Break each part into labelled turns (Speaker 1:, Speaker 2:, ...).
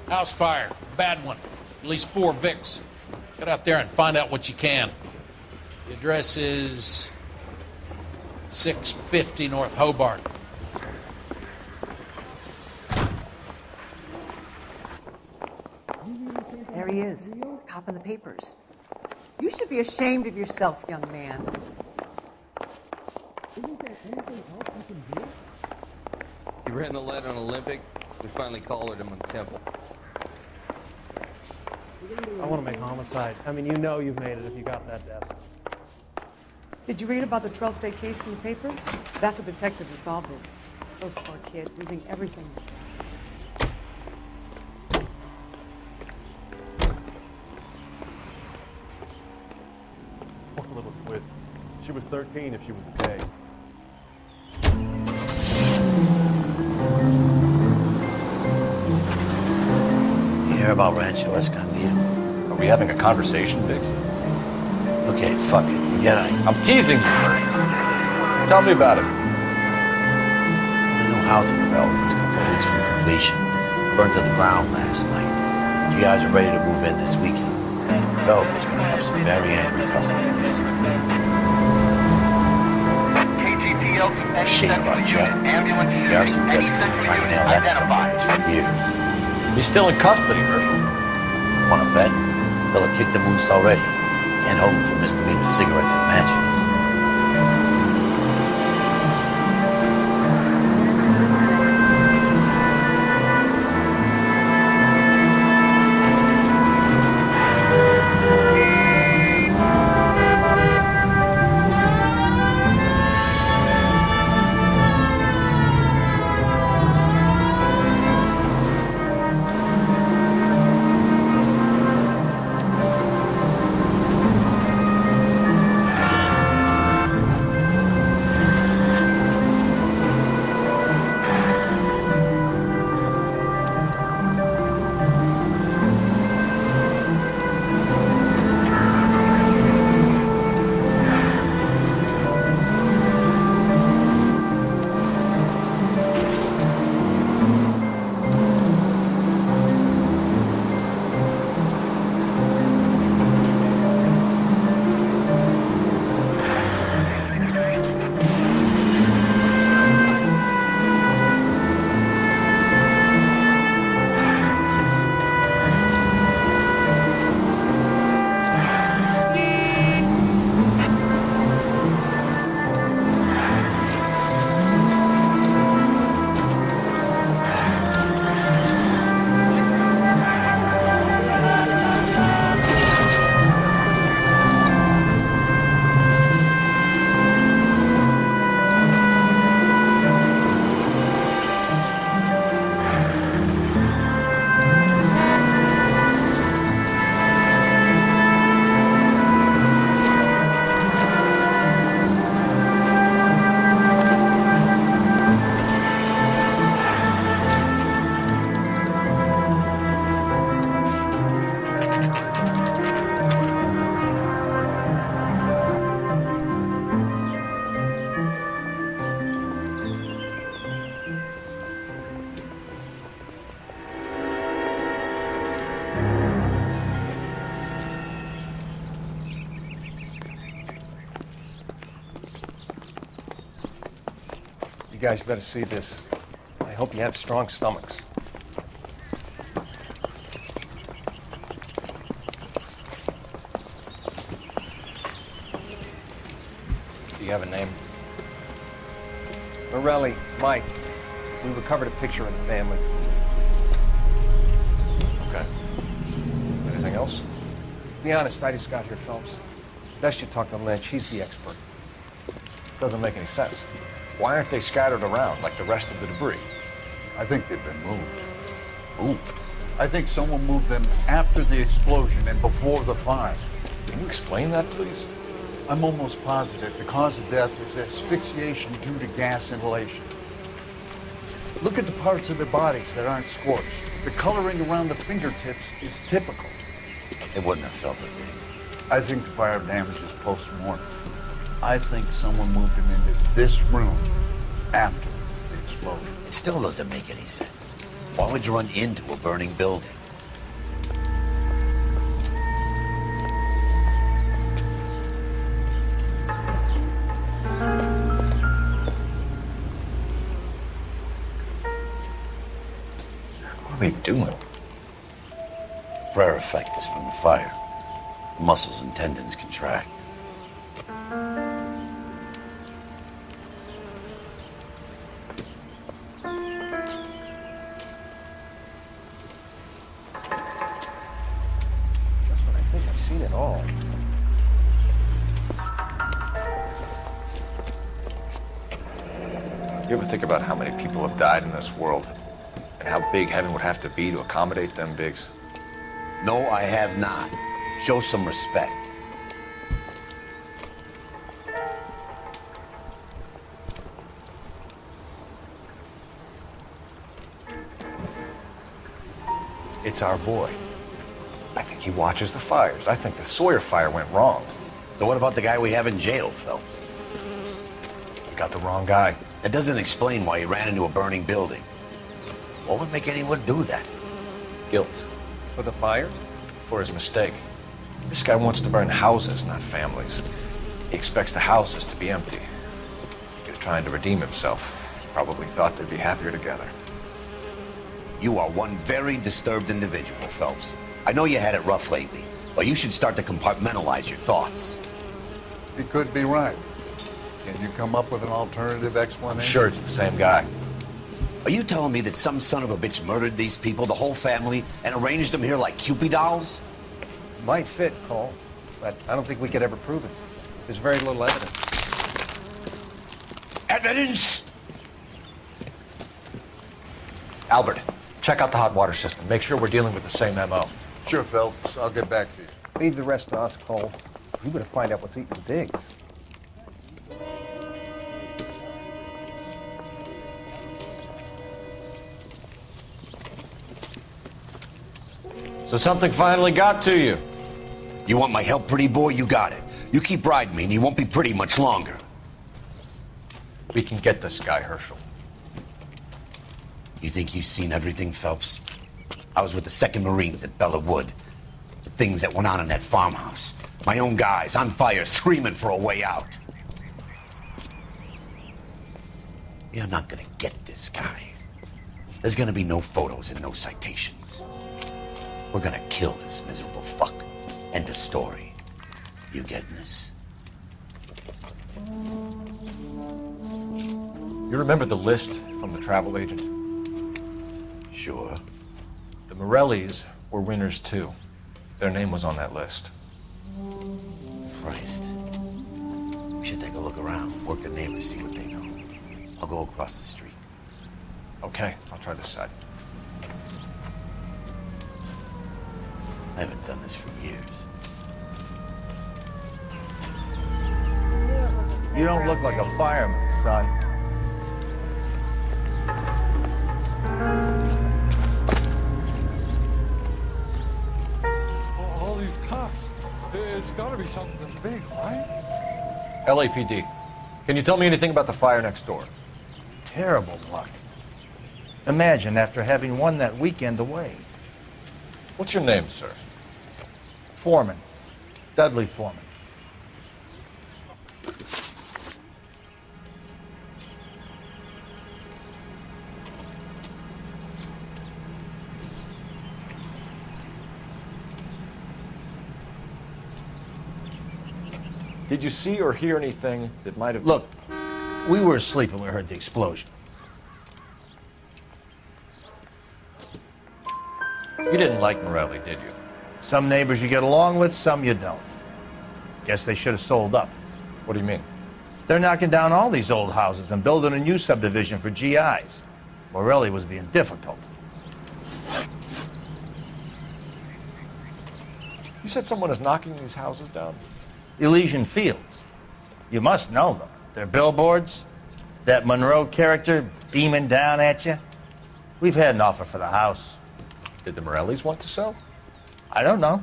Speaker 1: House fire. Bad one. At least 4 Vicks. Get out there and find out what you can. The address is 650 North Hobart.
Speaker 2: There he is, cop in the papers. You should be ashamed of yourself, young man.
Speaker 3: Isn't there anything else you can do?
Speaker 4: He ran the light on Olympic. We finally collared him on Temple.
Speaker 3: I want to make homicide. I mean, you know you've made it if you got that death.
Speaker 2: Did you read about the 12-state case in the papers? That's a detective who solved it. Those poor kids losing everything.
Speaker 3: Poor little twit. She was 13 if she was a day.
Speaker 5: You hear about Rancho Escondido?
Speaker 6: Are we having a conversation, Biggs?
Speaker 5: Okay, fuck it. Get on.
Speaker 6: I'm teasing you, Herschel. Tell me about it.
Speaker 5: The new housing development is a couple of weeks from completion. Burned to the ground last night. You guys are ready to move in this weekend. The developer's going to have some very angry customers.
Speaker 7: KGPL to any
Speaker 5: Shit,
Speaker 7: central
Speaker 5: right,
Speaker 7: unit, ambulance
Speaker 5: Garrison
Speaker 7: shooting, any
Speaker 5: Jessica
Speaker 7: central
Speaker 5: trying to
Speaker 7: unit
Speaker 5: nail that son of a
Speaker 7: identified.
Speaker 5: bitch for years.
Speaker 6: He's still in custody, Herschel.
Speaker 5: Want to bet? Fella kicked him loose already. Can't hold him for misdemeanor cigarettes and matches.
Speaker 3: You guys better see this. I hope you have strong stomachs.
Speaker 6: Do you have a name?
Speaker 3: Morelli, Mike. We recovered a picture of the family.
Speaker 6: Okay. Anything else?
Speaker 3: Be honest, I just got here, Phelps. Best you talk to Lynch. He's the expert.
Speaker 6: Doesn't make any sense. Why aren't they scattered around like the rest of the debris?
Speaker 8: I think they've been moved.
Speaker 6: Ooh.
Speaker 8: I think someone moved them after the explosion and before the fire.
Speaker 6: Can you explain that, please?
Speaker 8: I'm almost positive the cause of death is asphyxiation due to gas inhalation. Look at the parts of their bodies that aren't scorched. The coloring around the fingertips is typical.
Speaker 5: They wouldn't have felt it.
Speaker 8: I think the fire damage is post-mortem. I think someone moved them into this room after the explosion.
Speaker 5: It still doesn't make any sense. Why would you run into a burning building?
Speaker 6: are you doing?
Speaker 5: Prayer effect is from the fire. The muscles and tendons contract.
Speaker 6: I think I've seen it all. You ever think about how many people have died in this world? And how big heaven would have to be to accommodate them bigs?
Speaker 5: No, I have not. Show some respect.
Speaker 6: It's our boy. I think he watches the fires. I think the Sawyer fire went wrong.
Speaker 5: So what about the guy we have in jail, Phelps?
Speaker 6: We got the wrong guy.
Speaker 5: That doesn't explain why he ran into a burning building. What would make anyone do that?
Speaker 6: Guilt. For the fire? For his mistake. This guy wants to burn houses, not families. He expects the houses to be empty. He was trying to redeem himself. Probably thought they'd be happier together.
Speaker 5: You are one very disturbed individual, Phelps. I know you had it rough lately, but you should start to compartmentalize your thoughts.
Speaker 8: He could be right. Can you come up with an alternative explanation?
Speaker 6: I'm sure it's the same guy.
Speaker 5: Are you telling me that some son of a bitch murdered these people, the whole family, and arranged them here like Cupid dolls?
Speaker 3: Might fit, Cole, but I don't think we could ever prove it. There's very little evidence.
Speaker 5: Evidence?
Speaker 6: Albert, check out the hot water system. Make sure we're dealing with the same MO.
Speaker 8: Sure, Phelps. I'll get back to you.
Speaker 3: Leave the rest to us, Cole. We better find out what's eating the digs.
Speaker 6: So something finally got to you.
Speaker 5: You want my help, pretty boy? You got it. You keep riding me and you won't be pretty much longer.
Speaker 6: We can get this guy, Herschel.
Speaker 5: You think you've seen everything, Phelps? I was with the 2nd Marines at Bella Wood. The things that went on in that farmhouse. My own guys on fire, screaming for a way out. You're not gonna get this guy. There's gonna be no photos and no citations. We're gonna kill this miserable fuck. End of story. You getting this?
Speaker 6: You remember the list from the travel agent?
Speaker 5: Sure.
Speaker 6: The Morellis were winners too. Their name was on that list.
Speaker 5: Christ. We should take a look around, work the neighbors, see what they know. I'll go across the street.
Speaker 6: Okay, I'll try this side.
Speaker 5: I haven't done this for years.
Speaker 8: You don't look like a fireman, son.
Speaker 9: All these cops. It's gotta be something big, right?
Speaker 6: LAPD. Can you tell me anything about the fire next door?
Speaker 10: Terrible luck. Imagine after having won that weekend away.
Speaker 6: What's your name, sir?
Speaker 10: Foreman. Dudley Foreman.
Speaker 6: Did you see or hear anything that might have...
Speaker 10: Look, we were asleep when we heard the explosion.
Speaker 6: You didn't like Morelli, did you?
Speaker 10: Some neighbors you get along with, some you don't. Guess they should have sold up.
Speaker 6: What do you mean?
Speaker 10: They're knocking down all these old houses and building a new subdivision for GIs. Morelli was being difficult.
Speaker 6: You said someone is knocking these houses down?
Speaker 10: Elysian Fields. You must know them. They're billboards. That Monroe character beaming down at you. We've had an offer for the house.
Speaker 6: Did the Morellis want to sell?
Speaker 10: I don't know.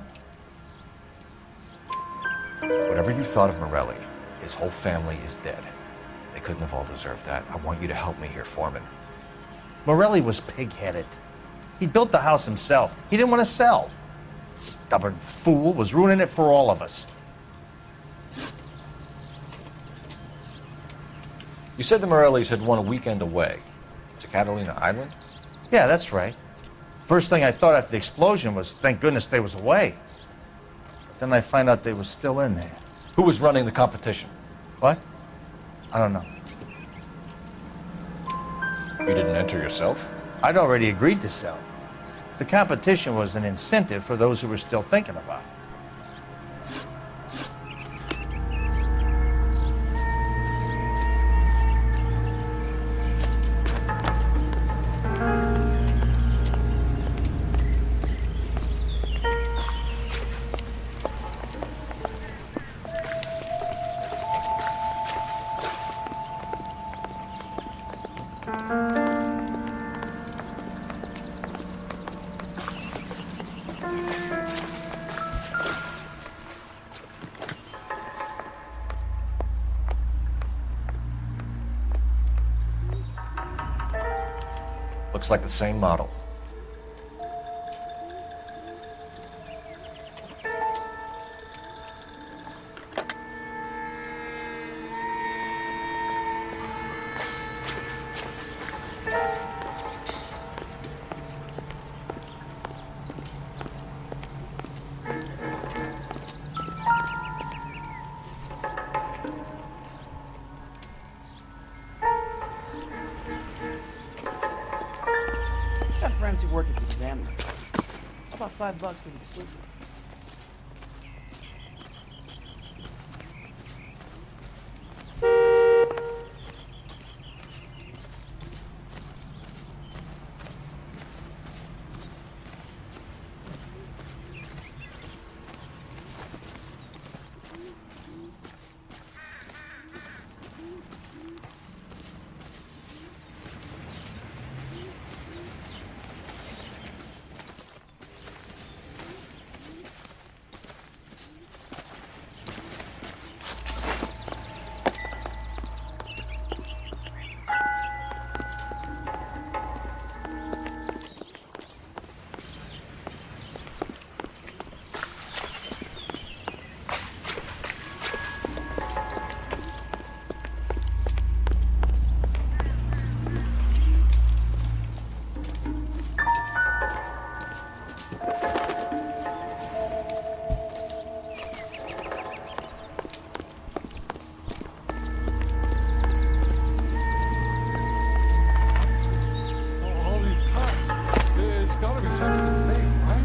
Speaker 6: Whatever you thought of Morelli, his whole family is dead. They couldn't have all deserved that. I want you to help me here, Foreman.
Speaker 10: Morelli was pig-headed. He built the house himself. He didn't want to sell. Stubborn fool was ruining it for all of us.
Speaker 6: You said the Morellis had won a weekend away to Catalina Island?
Speaker 10: Yeah, that's right. First thing I thought after the explosion was, thank goodness they was away. But then I find out they was still in there.
Speaker 6: Who was running the competition?
Speaker 10: What? I don't know.
Speaker 6: You didn't enter yourself?
Speaker 10: I'd already agreed to sell. The competition was an incentive for those who were still thinking about it.
Speaker 6: Looks like the same model.
Speaker 11: Got forensic work at the examiner. How about $5 for the exclusive?
Speaker 9: All these cuts. It's gotta be something big, right?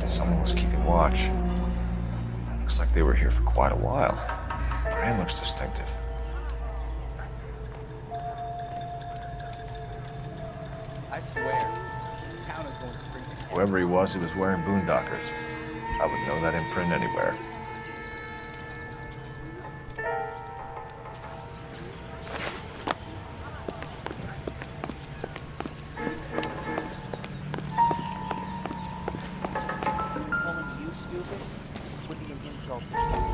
Speaker 6: Someone was keeping watch. Looks like they were here for quite a while. Brand looks distinctive.
Speaker 11: I swear, the town is going straight to hell.
Speaker 6: Whoever he was wearing boondockers. I would know that imprint anywhere.
Speaker 11: Calling you stupid would be an insult to stupid.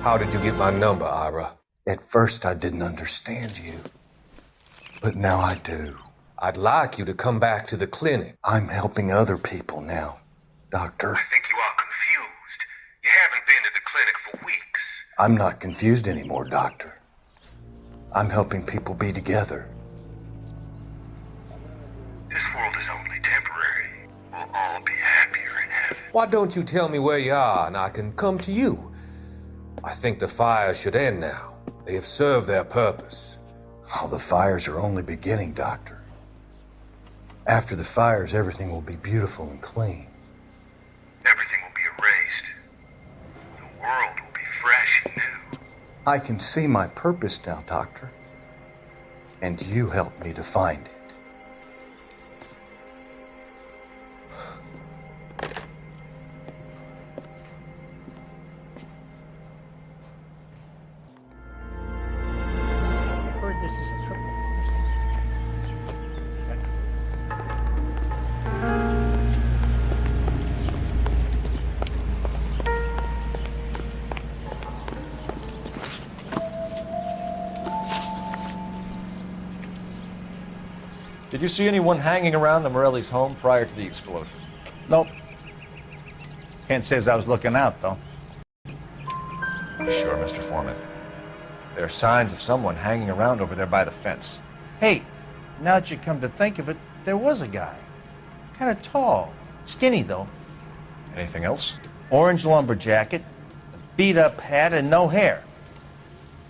Speaker 12: How did you get my number, Ira?
Speaker 8: At first, I didn't understand you, but now I do.
Speaker 12: I'd like you to come back to the clinic.
Speaker 8: I'm helping other people now, Doctor.
Speaker 7: I think you are confused. You haven't been to the clinic for weeks.
Speaker 8: I'm not confused anymore, Doctor. I'm helping people be together.
Speaker 7: This world is only temporary. We'll all be happier in heaven.
Speaker 12: Why don't you tell me where you are and I can come to you? I think the fire should end now. They have served their purpose.
Speaker 8: Oh, the fires are only beginning, Doctor. After the fires, everything will be beautiful and clean.
Speaker 7: Everything will be erased. The world will be fresh and new.
Speaker 8: I can see my purpose now, Doctor. And you helped me to find it.
Speaker 11: I heard this is a triple homicide. Is that true?
Speaker 6: Did you see anyone hanging around the Morelli's home prior to the explosion?
Speaker 10: Nope. Can't say as I was looking out, though.
Speaker 6: Sure, Mr. Foreman. There are signs of someone hanging around over there by the fence.
Speaker 10: Hey, now that you come to think of it, there was a guy. Kind of tall. Skinny, though.
Speaker 6: Anything else?
Speaker 10: Orange lumber jacket, a beat-up hat, and no hair.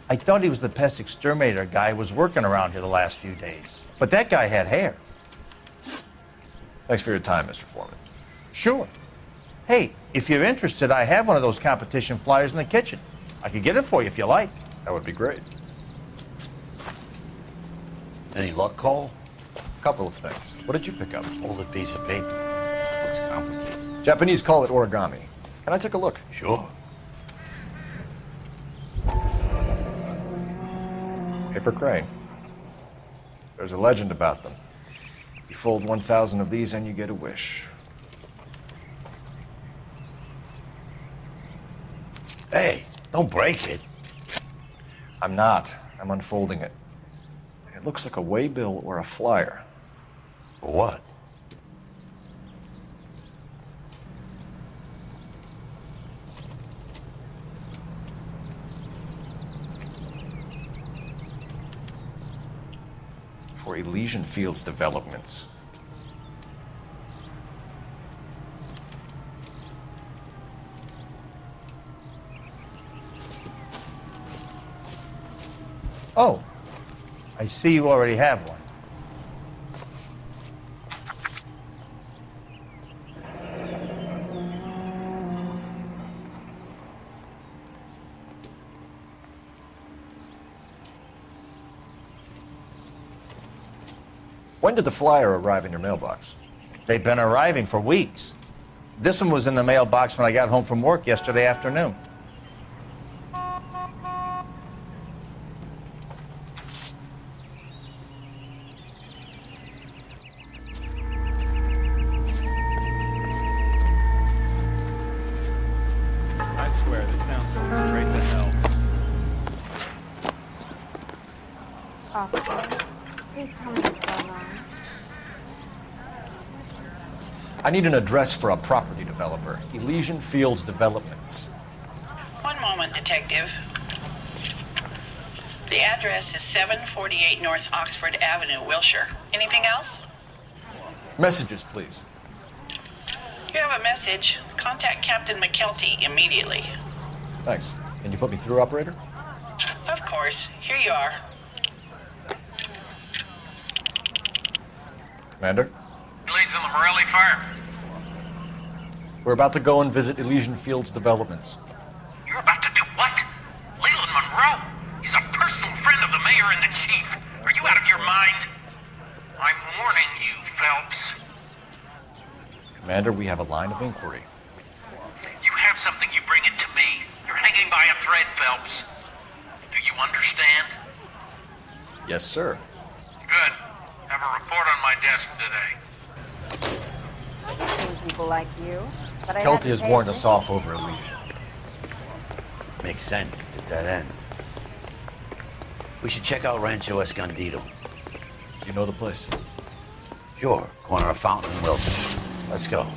Speaker 10: I thought he was the pest exterminator guy who was working around here the last few days. But that guy had hair.
Speaker 6: Thanks for your time, Mr. Foreman.
Speaker 10: Sure. Hey, if you're interested, I have one of those competition flyers in the kitchen. I could get it for you if you like.
Speaker 6: That would be great.
Speaker 5: Any luck, Cole?
Speaker 6: A couple of things. What did you pick up?
Speaker 5: Folded piece of paper. Looks complicated.
Speaker 6: Japanese call it origami. Can I take a look?
Speaker 5: Sure.
Speaker 6: Paper crane. There's a legend about them. You fold 1,000 of these and you get a wish.
Speaker 5: Hey, don't break it.
Speaker 6: I'm not. I'm unfolding it. It looks like a waybill or a flyer.
Speaker 5: For what?
Speaker 6: For Elysian Fields developments.
Speaker 10: Oh, I see you already have one.
Speaker 6: When did the flyer arrive in your mailbox?
Speaker 10: They've been arriving for weeks. This one was in the mailbox when I got home from work yesterday afternoon.
Speaker 13: I swear, this sounds straight to hell.
Speaker 14: Officer, please tell me what's going on.
Speaker 6: I need an address for a property developer. Elysian Fields Developments.
Speaker 15: One moment, Detective. The address is 748 North Oxford Avenue, Wilshire. Anything else?
Speaker 6: Messages, please.
Speaker 15: You have a message. Contact Captain McKelty immediately.
Speaker 6: Thanks. Can you put me through, operator?
Speaker 15: Of course. Here you are.
Speaker 6: Commander?
Speaker 7: Who leads on the Morelli fire?
Speaker 6: We're about to go and visit Elysian Fields Developments.
Speaker 7: You're about to do what? Leland Monroe? He's a personal friend of the mayor and the chief. Are you out of your mind? I'm warning you, Phelps.
Speaker 6: Commander, we have a line of inquiry.
Speaker 7: You have something, you bring it to me. You're hanging by a thread, Phelps. Do you understand?
Speaker 6: Yes, sir.
Speaker 7: Good. Have a report on my desk today.
Speaker 14: I've seen people like you, but I
Speaker 6: Kelty has warned us off over Elysian.
Speaker 5: Makes sense. It's a dead end. We should check out Rancho Escondido.
Speaker 6: You know the place?
Speaker 5: Sure. Corner of Fountain and Wilton. Let's go.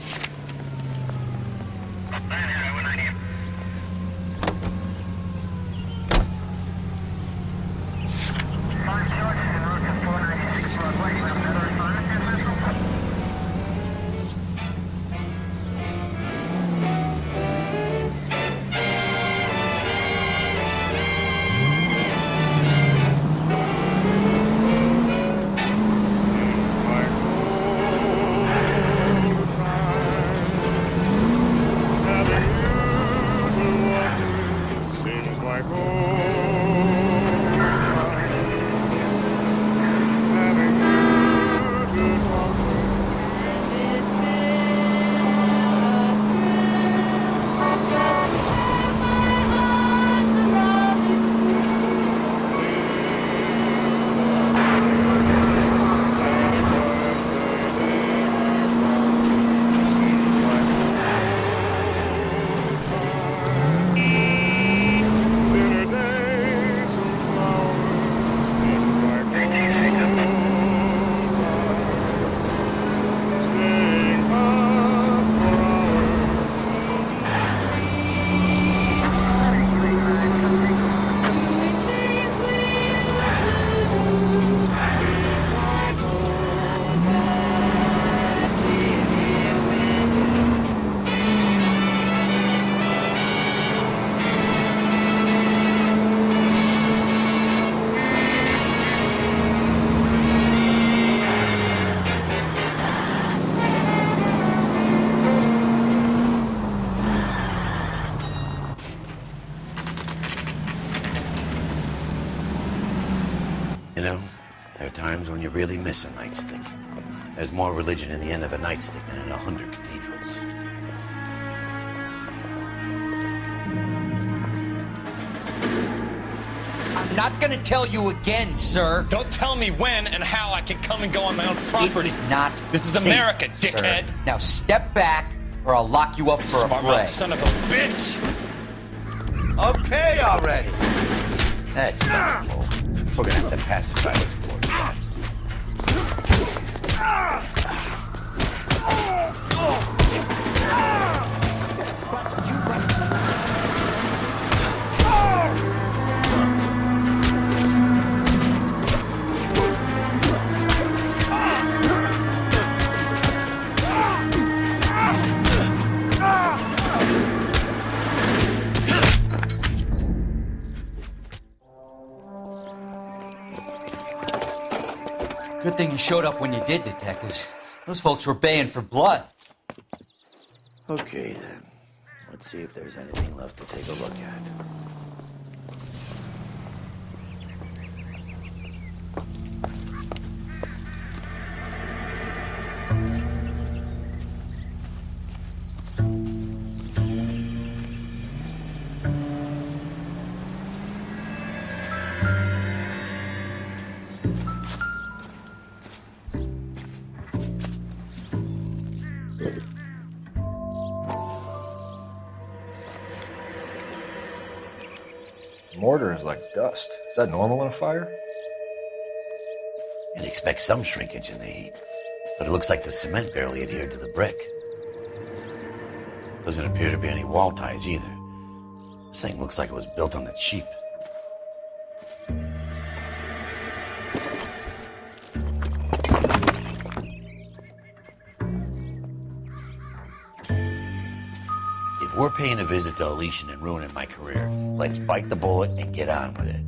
Speaker 5: You know, there are times when you really miss a nightstick. There's more religion in the end of a nightstick than in 100 cathedrals.
Speaker 16: I'm not gonna tell you again, sir.
Speaker 17: Don't tell me when and how I can come and go on my own property.
Speaker 16: It is not
Speaker 17: This is
Speaker 16: safe,
Speaker 17: America, dickhead.
Speaker 16: Sir. Now step back, or I'll lock you up for a
Speaker 17: Smart
Speaker 16: fray.
Speaker 17: mouth son of a bitch!
Speaker 10: Okay already.
Speaker 5: That's not cool. We're gonna have to pacify these poor saps.
Speaker 16: Good thing you showed up when you did, detectives. Those folks were baying for blood.
Speaker 5: Okay, then. Let's see if there's anything left to take a look at.
Speaker 6: Mortar is like dust. Is that normal in a fire?
Speaker 5: You'd expect some shrinkage in the heat, but it looks like the cement barely adhered to the brick. Doesn't appear to be any wall ties either. This thing looks like it was built on the cheap. If we're paying a visit to Elysian and ruining my career, let's bite the bullet and get on with it.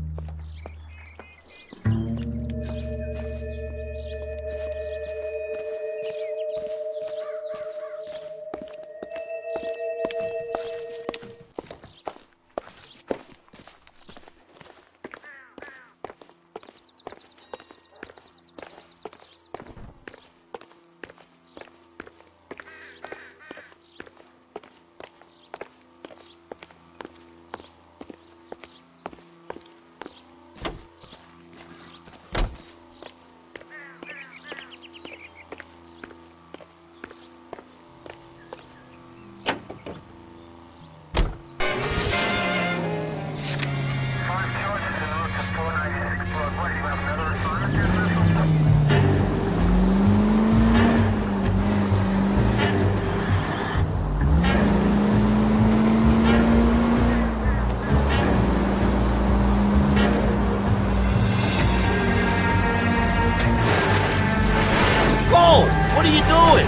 Speaker 10: What are you doing?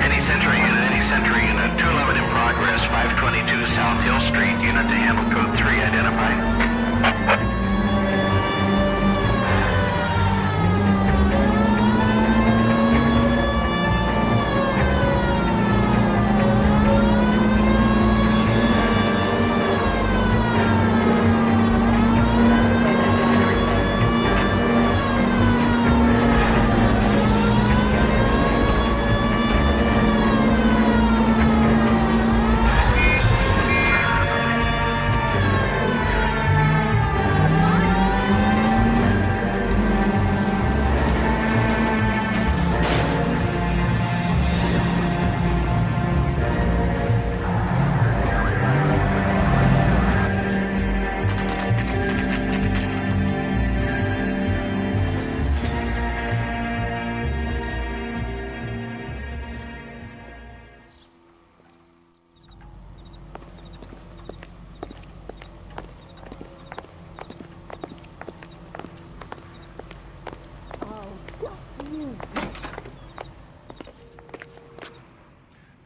Speaker 7: Any Century Unit, 211 in progress, 522 South Hill Street, unit to handle code 3, identified.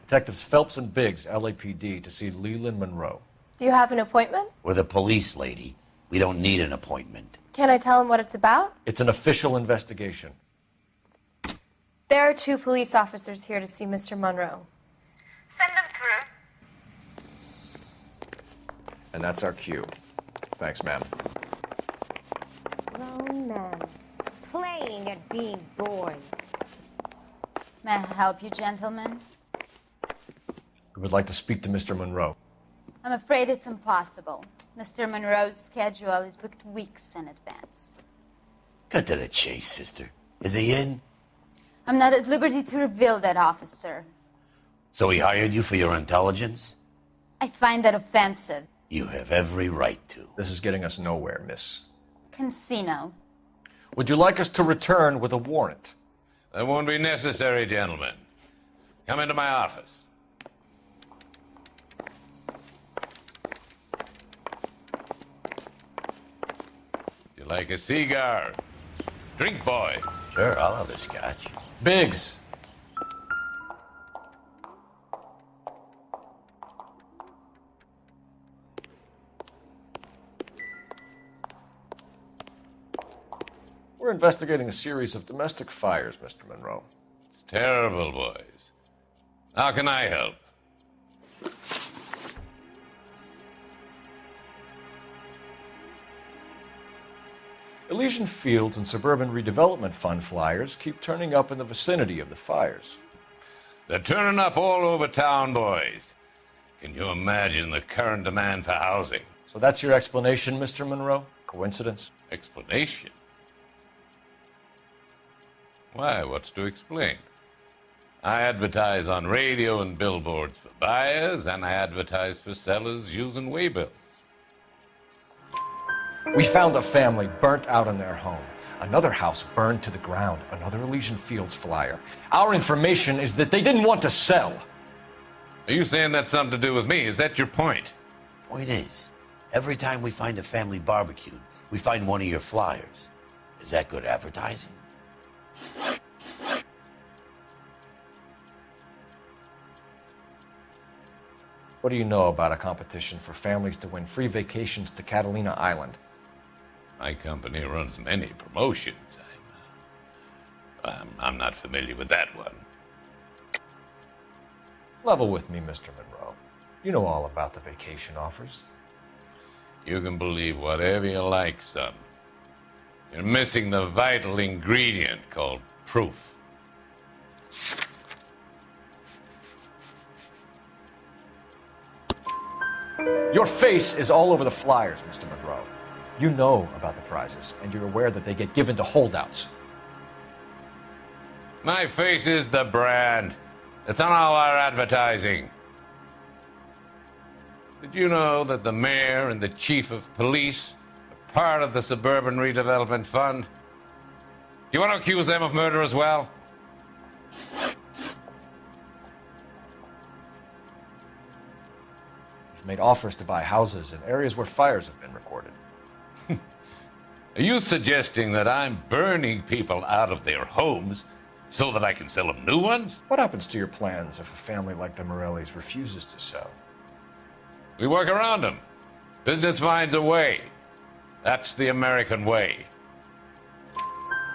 Speaker 6: Detectives Phelps and Biggs, LAPD, to see Leland Monroe.
Speaker 18: Do you have an appointment?
Speaker 5: We're the police, lady. We don't need an appointment.
Speaker 18: Can I tell him what it's about?
Speaker 6: It's an official investigation.
Speaker 18: There are 2 police officers here to see Mr. Monroe.
Speaker 14: Send them through.
Speaker 6: And that's our cue. Thanks, ma'am.
Speaker 14: Grown men playing at being boys.
Speaker 18: May I help you, gentlemen?
Speaker 6: We would like to speak to Mr. Monroe.
Speaker 18: I'm afraid it's impossible. Mr. Monroe's schedule is booked weeks in advance.
Speaker 5: Cut to the chase, sister. Is he in?
Speaker 18: I'm not at liberty to reveal that, officer.
Speaker 5: So he hired you for your intelligence?
Speaker 18: I find that offensive.
Speaker 5: You have every right to.
Speaker 6: This is getting us nowhere, miss.
Speaker 18: Casino.
Speaker 6: Would you like us to return with a warrant?
Speaker 19: That won't be necessary, gentlemen. Come into my office. You like a cigar? Drink, boys.
Speaker 5: Sure, I'll have a scotch.
Speaker 6: Biggs. We're investigating a series of domestic fires, Mr. Monroe.
Speaker 19: It's terrible, boys. How can I help?
Speaker 6: Elysian Fields and Suburban Redevelopment Fund flyers keep turning up in the vicinity of the fires.
Speaker 19: They're turning up all over town, boys. Can you imagine the current demand for housing?
Speaker 6: So that's your explanation, Mr. Monroe? Coincidence?
Speaker 19: Explanation? Why, what's to explain? I advertise on radio and billboards for buyers, and I advertise for sellers using waybills.
Speaker 6: We found a family burnt out in their home. Another house burned to the ground. Another Elysian Fields flyer. Our information is that they didn't want to sell.
Speaker 19: Are you saying that's something to do with me? Is that your point?
Speaker 5: Point is, every time we find a family barbecued, we find one of your flyers. Is that good advertising?
Speaker 6: What do you know about a competition for families to win free vacations to Catalina Island?
Speaker 19: My company runs many promotions. I'm not familiar with that one.
Speaker 6: Level with me, Mr. Monroe. You know all about the vacation offers.
Speaker 19: You can believe whatever you like, son. You're missing the vital ingredient called proof.
Speaker 6: Your face is all over the flyers, Mr. Monroe. You know about the prizes, and you're aware that they get given to holdouts.
Speaker 19: My face is the brand. It's on all our advertising. Did you know that the mayor and the chief of police are part of the Suburban Redevelopment Fund? You want to accuse them of murder as well?
Speaker 6: You've made offers to buy houses in areas where fires have been recorded.
Speaker 19: Are you suggesting that I'm burning people out of their homes so that I can sell them new ones?
Speaker 6: What happens to your plans if a family like the Morellis refuses to sell?
Speaker 19: We work around them. Business finds a way. That's the American way.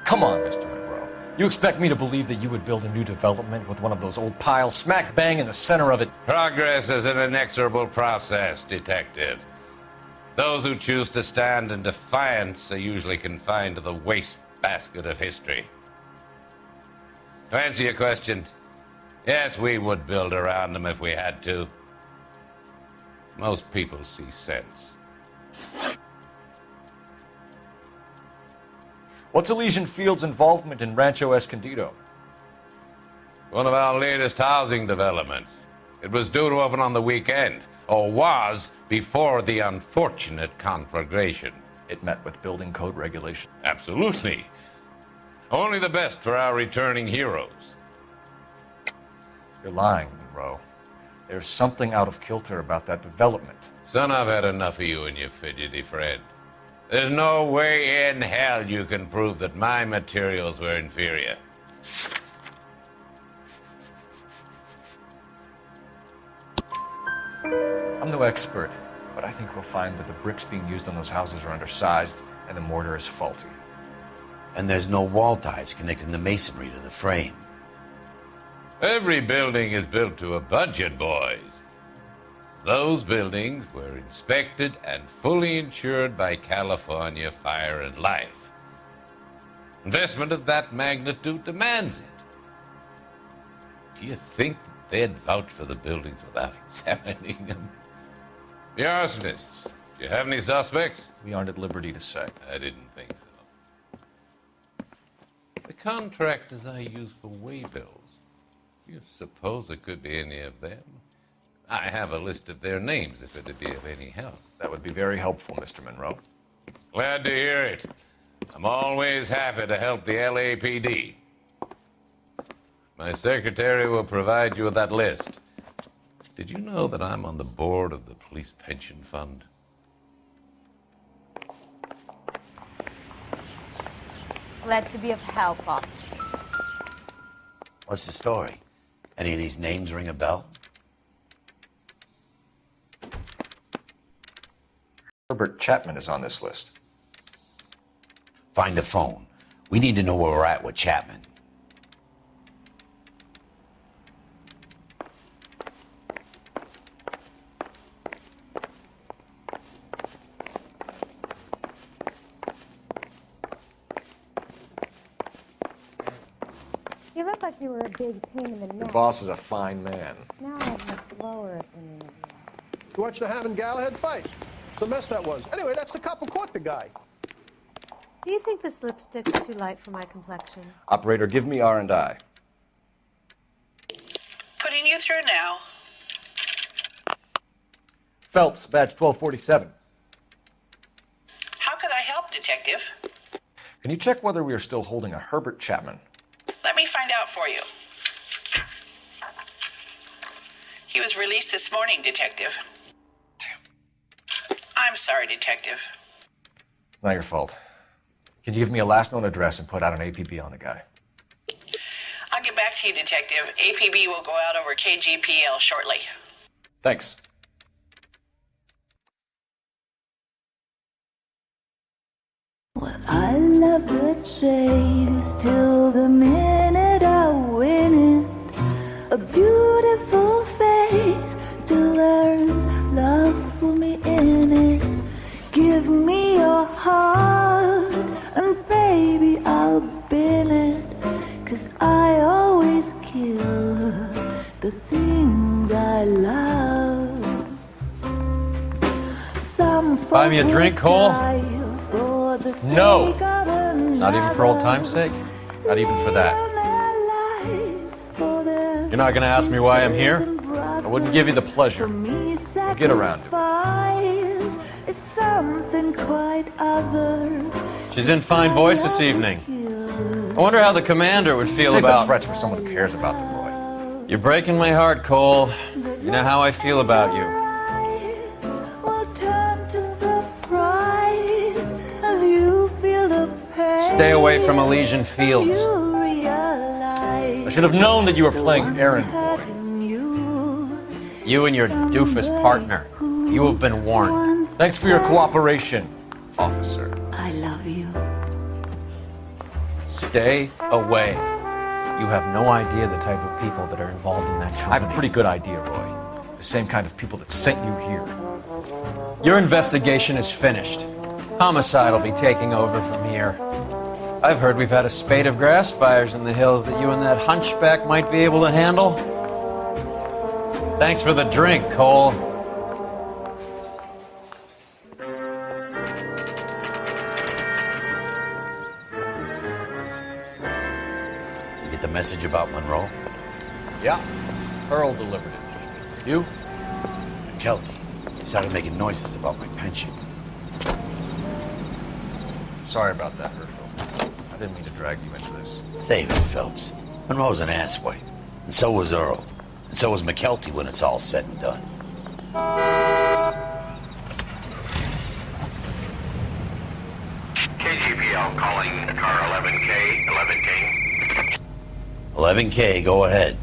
Speaker 6: Come on, Mr. Monroe. You expect me to believe that you would build a new development with one of those old piles smack bang in the center of it?
Speaker 19: Progress is an inexorable process, detective. Those who choose to stand in defiance are usually confined to the wastebasket of history. To answer your question, yes, we would build around them if we had to. Most people see sense.
Speaker 6: What's Elysian Fields' involvement in Rancho Escondido?
Speaker 19: One of our latest housing developments. It was due to open on the weekend, or was before the unfortunate conflagration.
Speaker 6: It met with building code regulation.
Speaker 19: Absolutely. Only the best for our returning heroes.
Speaker 6: You're lying, Monroe. There's something out of kilter about that development.
Speaker 19: Son, I've had enough of you and your fidgety friend. There's no way in hell you can prove that my materials were inferior.
Speaker 6: I'm no expert, but I think we'll find that the bricks being used on those houses are undersized and the mortar is faulty.
Speaker 5: And there's no wall ties connecting the masonry to the frame.
Speaker 19: Every building is built to a budget, boys. Those buildings were inspected and fully insured by California Fire and Life. Investment of that magnitude demands it. Do you think that they'd vouch for the buildings without examining them? The arsonists, do you have any suspects?
Speaker 6: We aren't at liberty to say.
Speaker 19: I didn't think so. The contractors I use for waybills, do you suppose it could be any of them? I have a list of their names if it'd be of any help.
Speaker 6: That would be very helpful, Mr. Monroe.
Speaker 19: Glad to hear it. I'm always happy to help the LAPD. My secretary will provide you with that list. Did you know that I'm on the board of the police pension fund?
Speaker 18: Glad to be of help, officers.
Speaker 5: What's the story? Any of these names ring a bell?
Speaker 6: Herbert Chapman is on this list.
Speaker 5: Find the phone. We need to know where we're at with Chapman.
Speaker 14: You look like you were a big pain in the neck.
Speaker 6: Your boss is a fine man.
Speaker 14: Now I have a slower opinion of you.
Speaker 20: You watched the Ham and Galahad fight. It's a mess that was. Anyway, that's the cop who caught the guy.
Speaker 21: Do you think this lipstick's too light for my complexion?
Speaker 6: Operator, give me R&I.
Speaker 15: Putting you through now.
Speaker 6: Phelps, badge 1247.
Speaker 15: How could I help, Detective?
Speaker 6: Can you check whether we are still holding a Herbert Chapman?
Speaker 15: Let me find out for you. He was released this morning, Detective. I'm sorry, Detective.
Speaker 6: Not your fault. Can you give me a last known address and put out an APB on the guy?
Speaker 15: I'll get back to you, Detective. APB will go out over KGPL shortly.
Speaker 6: Thanks.
Speaker 22: Well, I love the chase till the minute I win it. A beautiful face delivers love for me in it. Give me your heart and baby I'll bin it. 'Cause I always kill the things I love. Some
Speaker 13: Buy me a drink, Cole? No. Not even for old time's sake? Not even for that. You're not going to ask me why I'm here? I wouldn't give you the pleasure. We'll get around to it. She's in fine voice this evening. I wonder how the commander would feel
Speaker 6: Save
Speaker 13: about...
Speaker 6: the threats for someone who cares about them, Roy.
Speaker 13: You're breaking my heart, Cole. You know how I feel about you. Stay away from Elysian Fields.
Speaker 6: I should have known that you were playing errand boy.
Speaker 13: You and your doofus partner. You have been warned.
Speaker 6: Thanks for your cooperation, officer.
Speaker 22: I love you.
Speaker 13: Stay away. You have no idea the type of people that are involved in that company.
Speaker 6: I have a pretty good idea, Roy. The same kind of people that sent you here.
Speaker 13: Your investigation is finished. Homicide will be taking over from here. I've heard we've had a spate of grass fires in the hills that you and that hunchback might be able to handle. Thanks for the drink, Cole.
Speaker 5: You get the message about Monroe?
Speaker 6: Yeah. Earl delivered it. You?
Speaker 5: Kelty. He started making noises about my pension.
Speaker 6: Sorry about that, Herschel. I didn't mean to drag you into this.
Speaker 5: Save it, Phelps. Monroe's an asswipe. And so was Earl. And so was McKelty when it's all said and done.
Speaker 7: KGPL calling car 11K, 11K.
Speaker 5: 11K, go ahead.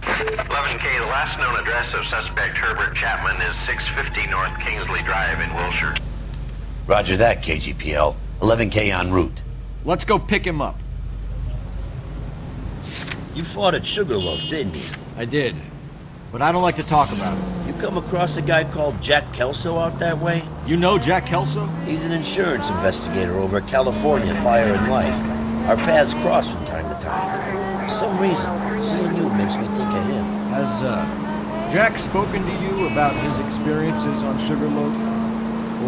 Speaker 7: 11K, the last known address of suspect Herbert Chapman is 650 North Kingsley Drive in Wilshire.
Speaker 5: Roger that, KGPL. 11K en route.
Speaker 6: Let's go pick him up.
Speaker 10: You fought at Sugarloaf, didn't you?
Speaker 3: I did. But I don't like to talk about it.
Speaker 10: You
Speaker 5: come across a guy called Jack Kelso out that way?
Speaker 13: You know Jack Kelso?
Speaker 5: He's an insurance investigator over at California Fire and Life. Our paths cross from time to time. For some reason, seeing you makes me think of him.
Speaker 13: Has Jack spoken to you about his experiences on Sugarloaf?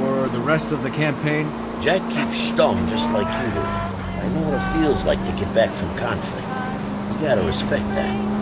Speaker 13: Or the rest of the campaign?
Speaker 5: Jack keeps stum just like you do. I know what it feels like to get back from conflict. You gotta respect that.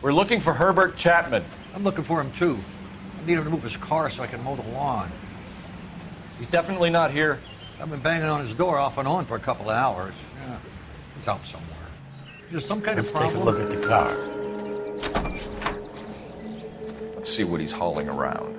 Speaker 6: We're looking for Herbert Chapman.
Speaker 8: I'm looking for him too. I need him to move his car so I can mow the lawn.
Speaker 6: He's definitely not here.
Speaker 8: I've been banging on his door off and on for a couple of hours. Yeah, he's out somewhere. Is there some kind of problem?
Speaker 5: Let's take a look at the car.
Speaker 6: Let's see what he's hauling around.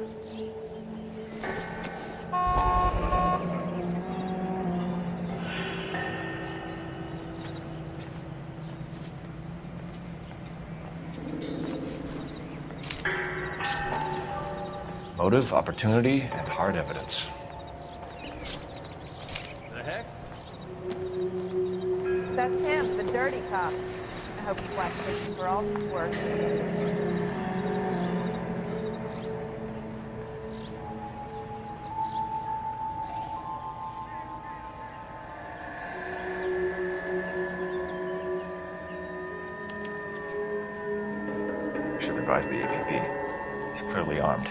Speaker 6: Motive, opportunity, and hard evidence.
Speaker 11: The heck?
Speaker 1: That's him, the dirty cop. I hope he's black fishing for all his work.
Speaker 6: We should revise the APB. He's clearly armed.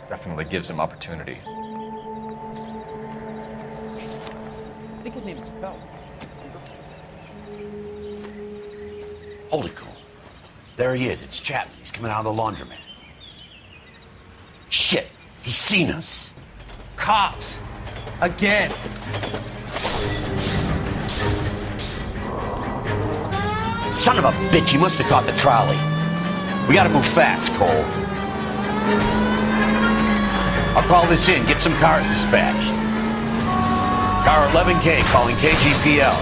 Speaker 6: Definitely gives him opportunity.
Speaker 11: I think his name is Phelps.
Speaker 5: Hold it, Cole. There he is. It's Chapman. He's coming out of the laundromat. Shit! He's seen us.
Speaker 13: Cops! Again!
Speaker 5: Son of a bitch, he must have caught the trolley. We gotta move fast, Cole. I'll call this in, get some cars dispatched. Car 11K calling KGPL.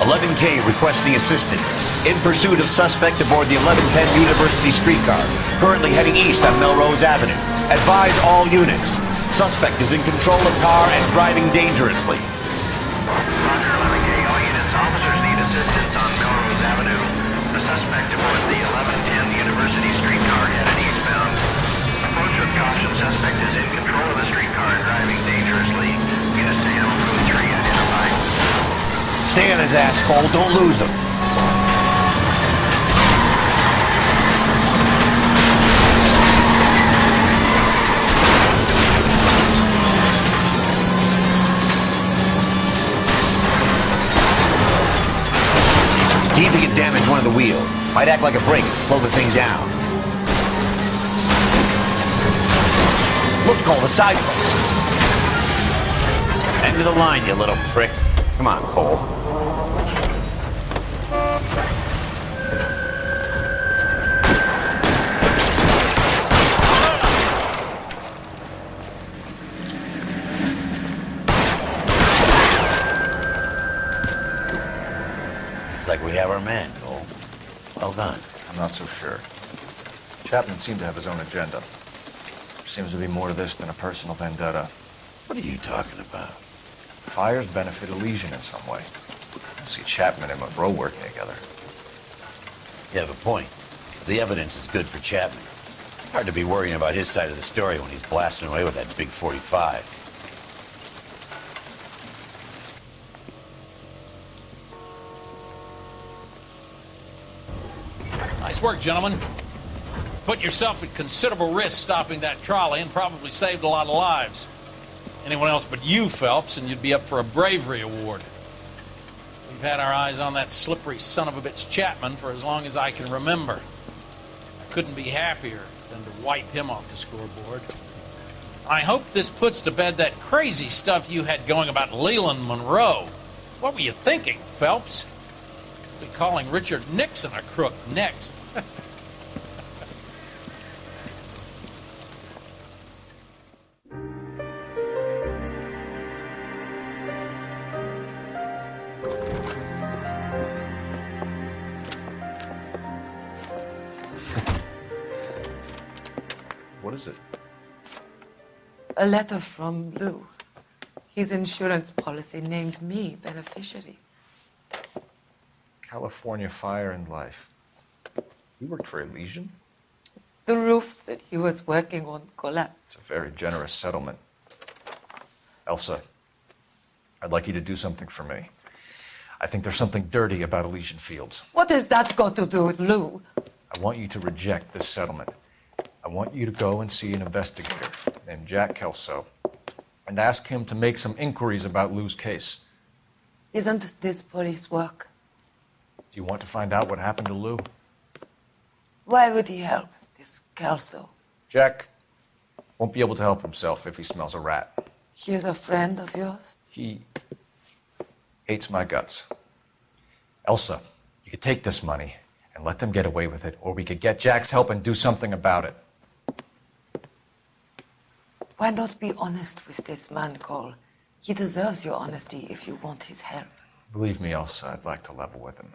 Speaker 5: 11K requesting assistance. In pursuit of suspect aboard the 1110 University streetcar, currently heading east on Melrose Avenue. Advise all units. Suspect is in control of car and driving dangerously.
Speaker 7: Roger, 11K, all units. Officers need assistance on Melrose Avenue. The suspect aboard the 1110 University streetcar headed eastbound. Approach with caution. Suspect is in control of the streetcar and driving dangerously. Units to Hamilton 3 identified.
Speaker 5: Stay on his ass, Cole. Don't lose him. See if he can damage one of the wheels. Might act like a brake and slow the thing down. Look, Cole, the side post. End of the line, you little prick. Come on, Cole. Looks like we have our man, Cole. Well done.
Speaker 6: I'm not so sure. Chapman seemed to have his own agenda. Seems to be more to this than a personal vendetta.
Speaker 5: What are you talking about?
Speaker 6: Fires benefit Elysian in some way. I see Chapman and Monroe working together.
Speaker 5: You have a point. The evidence is good for Chapman. Hard to be worrying about his side of the story when he's blasting away with that big 45.
Speaker 17: Nice work, gentlemen. Put yourself at considerable risk stopping that trolley and probably saved a lot of lives. Anyone else but you, Phelps, and you'd be up for a bravery award. We've had our eyes on that slippery son of a bitch Chapman for as long as I can remember. I couldn't be happier than to wipe him off the scoreboard. I hope this puts to bed that crazy stuff you had going about Leland Monroe. What were you thinking, Phelps? We'll be calling Richard Nixon a crook next.
Speaker 6: What is it?
Speaker 2: A letter from Lou. His insurance policy named me beneficiary.
Speaker 6: California Fire and Life. You worked for Elysian?
Speaker 2: The roofs that he was working on collapsed.
Speaker 6: It's a very generous settlement. Elsa, I'd like you to do something for me. I think there's something dirty about Elysian Fields.
Speaker 2: What has that got to do with Lou?
Speaker 6: I want you to reject this settlement. I want you to go and see an investigator named Jack Kelso and ask him to make some inquiries about Lou's case.
Speaker 2: Isn't this police work?
Speaker 6: Do you want to find out what happened to Lou?
Speaker 2: Why would he help, this Kelso?
Speaker 6: Jack won't be able to help himself if he smells a rat.
Speaker 2: He is a friend of yours?
Speaker 6: He hates my guts. Elsa, you could take this money and let them get away with it, or we could get Jack's help and do something about it.
Speaker 2: Why not be honest with this man, Cole? He deserves your honesty if you want his help.
Speaker 6: Believe me, Elsa, I'd like to level with him.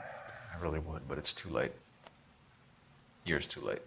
Speaker 6: I really would, but it's too late. Years too late.